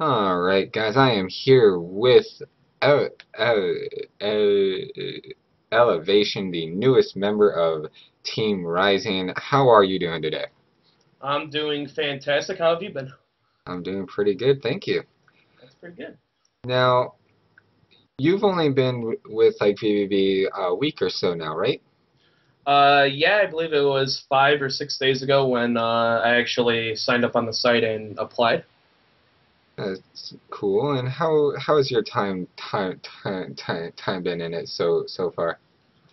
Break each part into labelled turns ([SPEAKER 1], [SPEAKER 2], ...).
[SPEAKER 1] Alright, guys, I am here with Ele Ele Elevation, the newest member of Team Rising. How are you doing today?
[SPEAKER 2] I'm doing fantastic. How have you been?
[SPEAKER 1] I'm doing pretty good, thank you.
[SPEAKER 2] That's pretty good.
[SPEAKER 1] Now, you've only been with like vVv a week or so now, right?
[SPEAKER 2] Yeah, I believe it was 5 or 6 days ago when I actually signed up on the site and applied.
[SPEAKER 1] That's cool. And how has your time been in it so far?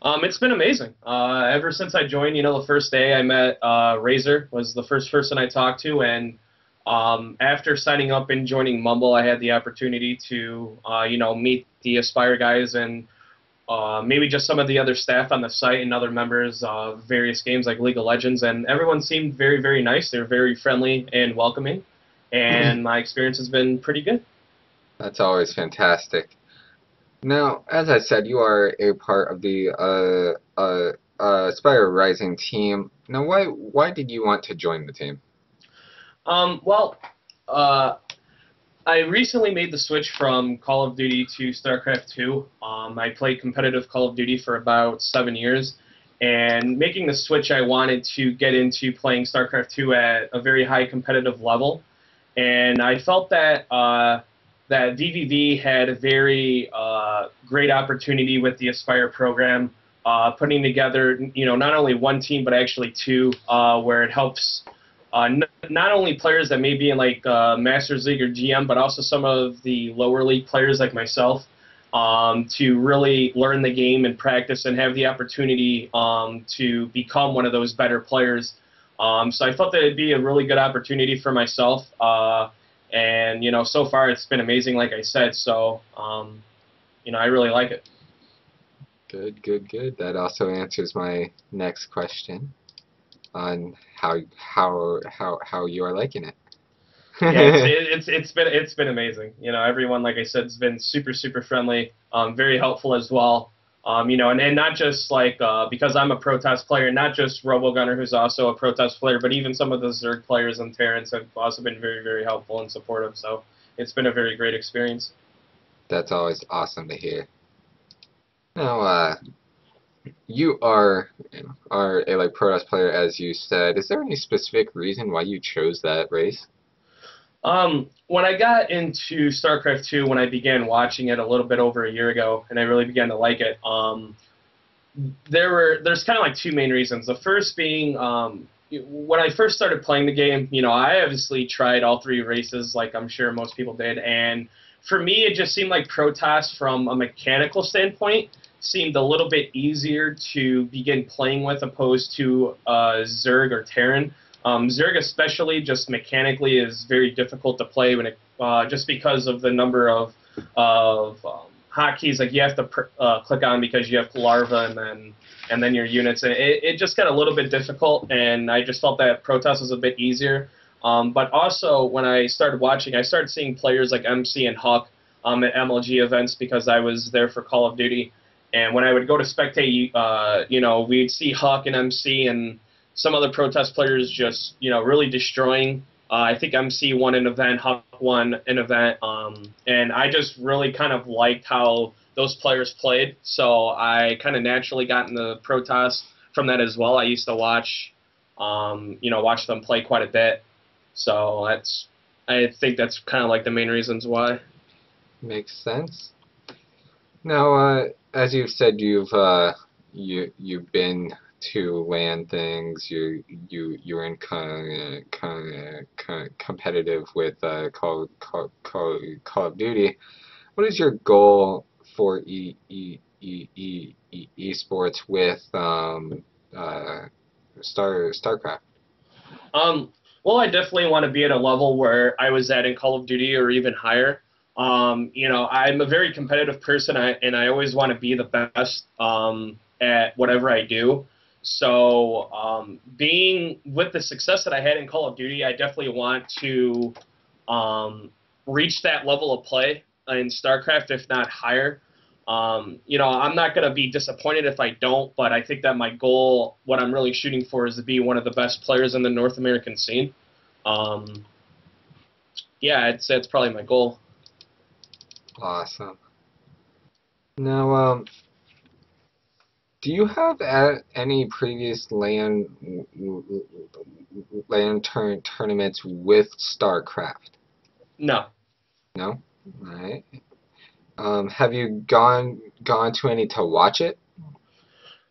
[SPEAKER 2] It's been amazing. Ever since I joined, the first day I met Razor was the first person I talked to, and after signing up and joining Mumble, I had the opportunity to, meet the Aspire guys and maybe just some of the other staff on the site and other members of various games like League of Legends, and everyone seemed very, very nice. They were very friendly and welcoming, and my experience has been pretty good.
[SPEAKER 1] That's always fantastic. Now, as I said, you are a part of the Spire Rising team. Now, why did you want to join the team?
[SPEAKER 2] Well, uh, I recently made the switch from Call of Duty to StarCraft 2. I played competitive Call of Duty for about 7 years, and making the switch, I wanted to get into playing StarCraft 2 at a very high competitive level, and I felt that that vVv had a very great opportunity with the Aspire program, putting together not only one team but actually two, where it helps not only players that may be in like Masters League or GM, but also some of the lower league players like myself, to really learn the game and practice and have the opportunity to become one of those better players. So I felt that it'd be a really good opportunity for myself, and so far it's been amazing, like I said. So I really like it.
[SPEAKER 1] Good, good, good. That also answers my next question on how you are liking
[SPEAKER 2] Yeah,
[SPEAKER 1] it.
[SPEAKER 2] it's been amazing. Everyone, like I said, has been super super friendly, very helpful as well. And not just like because I'm a Protoss player, not just RoboGunner, who's also a Protoss player, but even some of the Zerg players and Terrans have also been very very helpful and supportive. So it's been a very great experience.
[SPEAKER 1] That's always awesome to hear. Now, you are a like Protoss player, as you said. Is there any specific reason why you chose that race?
[SPEAKER 2] When I got into StarCraft 2, when I began watching it a little bit over a year ago, and I really began to like it, there's kind of like two main reasons. The first being when I first started playing the game, I obviously tried all three races, like I'm sure most people did, and for me, it just seemed like Protoss, from a mechanical standpoint, seemed a little bit easier to begin playing with opposed to Zerg or Terran. Zerg, especially, just mechanically, is very difficult to play when it just because of the number of hotkeys like you have to click on, because you have larva and then your units. And it just got a little bit difficult, and I just felt that Protoss was a bit easier. But also, when I started watching, I started seeing players like MC and Huck at MLG events, because I was there for Call of Duty. And when I would go to spectate, we'd see Huck and MC and some other Protoss players just, really destroying. I think MC won an event, Huck won an event, and I just really kind of liked how those players played. So I kind of naturally got into Protoss from that as well. I used to watch them play quite a bit. So I think that's kind of like the main reasons why.
[SPEAKER 1] Makes sense. Now, as you've said, you've been to LAN things. You're in competitive with Call of Duty. What is your goal for esports with StarCraft?
[SPEAKER 2] Um, well, I definitely want to be at a level where I was at in Call of Duty or even higher. I'm a very competitive person, and I always want to be the best at whatever I do. So, being with the success that I had in Call of Duty, I definitely want to reach that level of play in StarCraft, if not higher. I'm not going to be disappointed if I don't, but I think that my goal, what I'm really shooting for, is to be one of the best players in the North American scene. Um, Yeah, it's probably my goal.
[SPEAKER 1] Awesome. Now, do you have any previous LAN tournaments with StarCraft?
[SPEAKER 2] No.
[SPEAKER 1] No? Alright. Have you gone to any to watch it?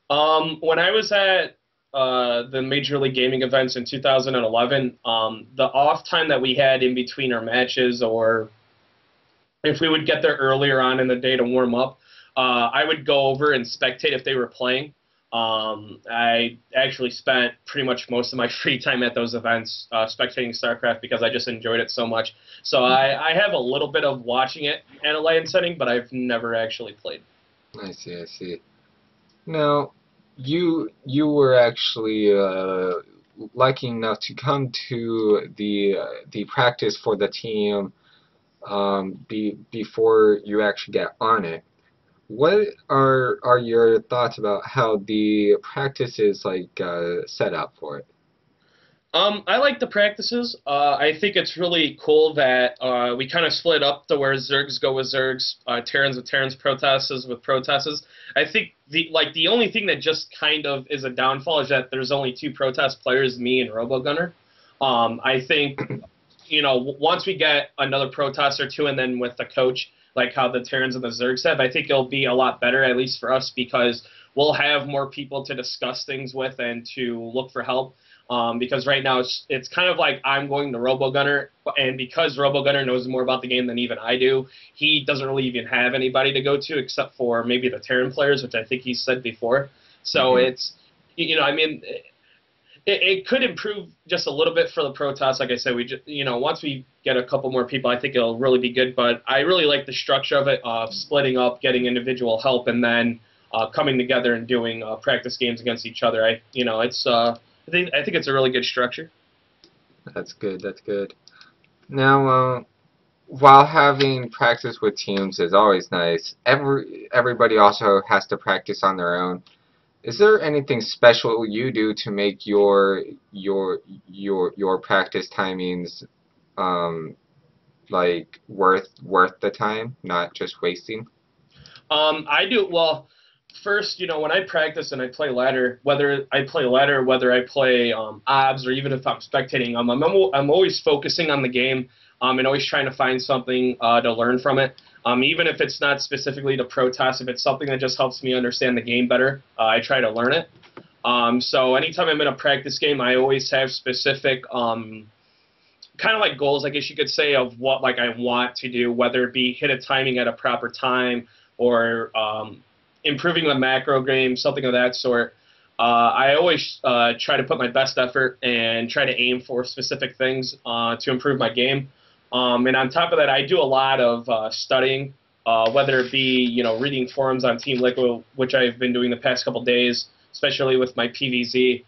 [SPEAKER 2] When I was at the Major League Gaming events in 2011, the off time that we had in between our matches, or if we would get there earlier on in the day to warm up, I would go over and spectate if they were playing. I actually spent pretty much most of my free time at those events spectating StarCraft because I just enjoyed it so much. So I have a little bit of watching it in a LAN setting, but I've never actually played.
[SPEAKER 1] I see, I see. Now, you were actually lucky enough to come to the practice for the team before you actually get on it. What are your thoughts about how the practice is like set up for it?
[SPEAKER 2] I like the practices. I think it's really cool that we kind of split up to where Zergs go with Zergs, Terrans with Terrans, Protasses with Protasses. I think the only thing that just kind of is a downfall is that there's only two Protast players, me and RoboGunner. I think once we get another Protoss or two, and then with the coach, like how the Terrans and the Zergs have, I think it'll be a lot better, at least for us, because we'll have more people to discuss things with and to look for help. Because right now it's kind of like I'm going to RoboGunner, and because RoboGunner knows more about the game than even I do, he doesn't really even have anybody to go to except for maybe the Terran players, which I think he said before. So
[SPEAKER 1] Hmm.
[SPEAKER 2] it's, I mean, it could improve just a little bit for the Protoss. Like I said, we just, once we get a couple more people, I think it'll really be good. But I really like the structure of it, splitting up, getting individual help, and then coming together and doing practice games against each other. It's I think it's a really good structure.
[SPEAKER 1] That's good. That's good. Now, while having practice with teams is always nice, everybody also has to practice on their own. Is there anything special you do to make your practice timings um like worth the time, not just wasting?
[SPEAKER 2] I do well. First, when I practice and I play ladder, whether I play ladder, whether I play obs, or even if I'm spectating, I'm always focusing on the game, and always trying to find something to learn from it. Even if it's not specifically to Protoss, if it's something that just helps me understand the game better, I try to learn it. So anytime I'm in a practice game, I always have specific kind of like goals, I guess you could say, of what like I want to do, whether it be hit a timing at a proper time or improving the macro game, something of that sort. I always try to put my best effort and try to aim for specific things to improve my game. And on top of that, I do a lot of studying, whether it be reading forums on Team Liquid, which I've been doing the past couple days, especially with my PVZ.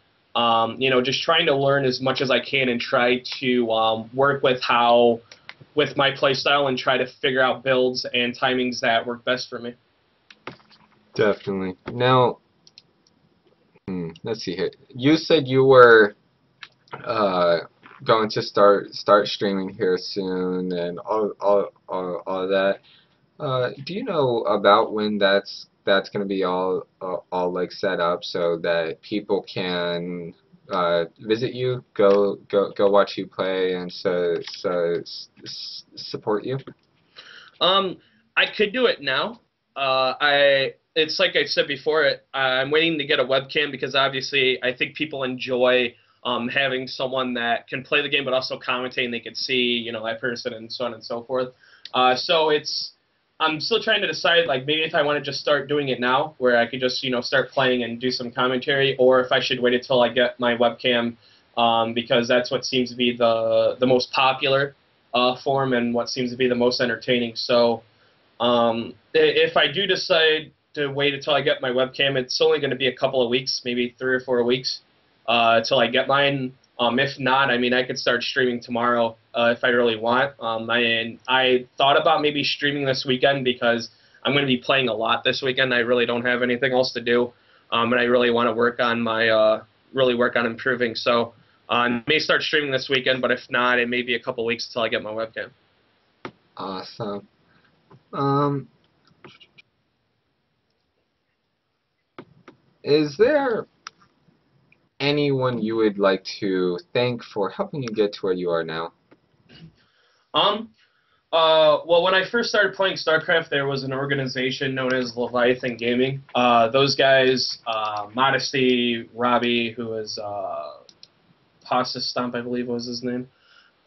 [SPEAKER 2] Just trying to learn as much as I can and try to work with my playstyle and try to figure out builds and timings that work best for me.
[SPEAKER 1] Definitely. Now, let's see here. You said you were uh, going to start streaming here soon and all of that. Do you know about when that's going to be all like set up so that people can visit you, go watch you play, and support you?
[SPEAKER 2] Um, I could do it now. It's like I said before. I'm waiting to get a webcam because obviously I think people enjoy having someone that can play the game but also commentate and they can see that person and so on and so forth. So I'm still trying to decide like maybe if I want to just start doing it now where I could just start playing and do some commentary, or if I should wait until I get my webcam because that's what seems to be the most popular form and what seems to be the most entertaining. So if I do decide to wait until I get my webcam, it's only going to be a couple of weeks, maybe 3 or 4 weeks, till I get mine. If not, I mean, I could start streaming tomorrow if I really want. I thought about maybe streaming this weekend because I'm going to be playing a lot this weekend. I really don't have anything else to do, and I really want to work on my really work on improving. So I may start streaming this weekend, but if not, it may be a couple weeks until I get my webcam.
[SPEAKER 1] Awesome. Um, is there anyone you would like to thank for helping you get to where you are now?
[SPEAKER 2] Um, well, when I first started playing StarCraft, there was an organization known as Leviathan Gaming. Those guys, Modesty, Robbie, who was Pasta Stomp, I believe was his name,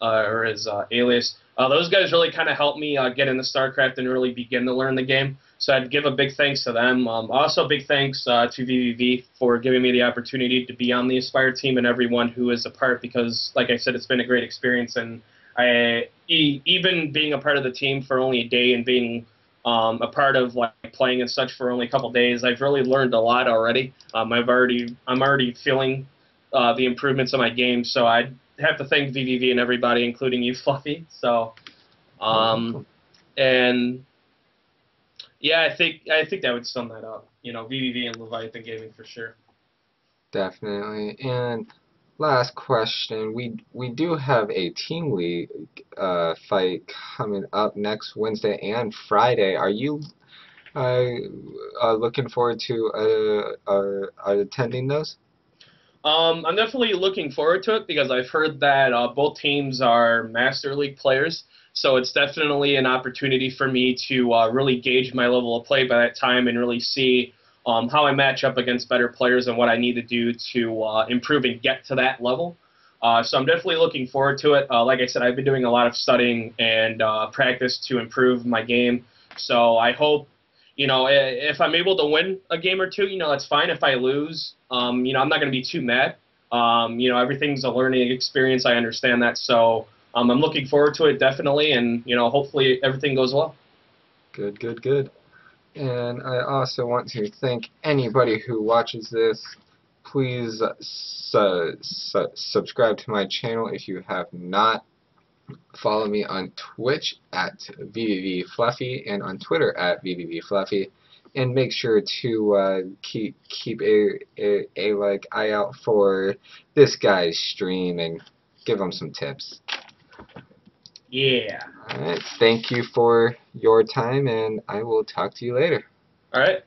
[SPEAKER 2] or his alias. Those guys really kind of helped me get into StarCraft and really begin to learn the game. So I'd give a big thanks to them. Also, big thanks to vVv for giving me the opportunity to be on the Aspire team and everyone who is a part because, like I said, it's been a great experience. And even being a part of the team for only a day and being a part of like playing and such for only a couple days, I've really learned a lot already. I'm already feeling the improvements of my game. So I have to thank vVv and everybody, including you, Fluffy. So,
[SPEAKER 1] Welcome.
[SPEAKER 2] and yeah, I think that would sum that up. vVv and Leviathan Gaming for sure.
[SPEAKER 1] Definitely. And last question, we do have a team league fight coming up next Wednesday and Friday. Are you uh, looking forward to attending those?
[SPEAKER 2] I'm definitely looking forward to it because I've heard that both teams are Master League players, so it's definitely an opportunity for me to really gauge my level of play by that time and really see how I match up against better players and what I need to do to improve and get to that level. So I'm definitely looking forward to it. Like I said, I've been doing a lot of studying and practice to improve my game. So I hope if I'm able to win a game or two, that's fine. If I lose, I'm not going to be too mad. Everything's a learning experience. I understand that. So I'm looking forward to it definitely, and hopefully everything goes well.
[SPEAKER 1] Good, good, good. And I also want to thank anybody who watches this. Please subscribe to my channel if you have not. Follow me on Twitch at vVv-Fluffy and on Twitter at vVv-Fluffy. And make sure to keep a like eye out for this guy's stream and give him some tips.
[SPEAKER 2] Yeah.
[SPEAKER 1] Alright, thank you for your time and I will talk to you later.
[SPEAKER 2] All right.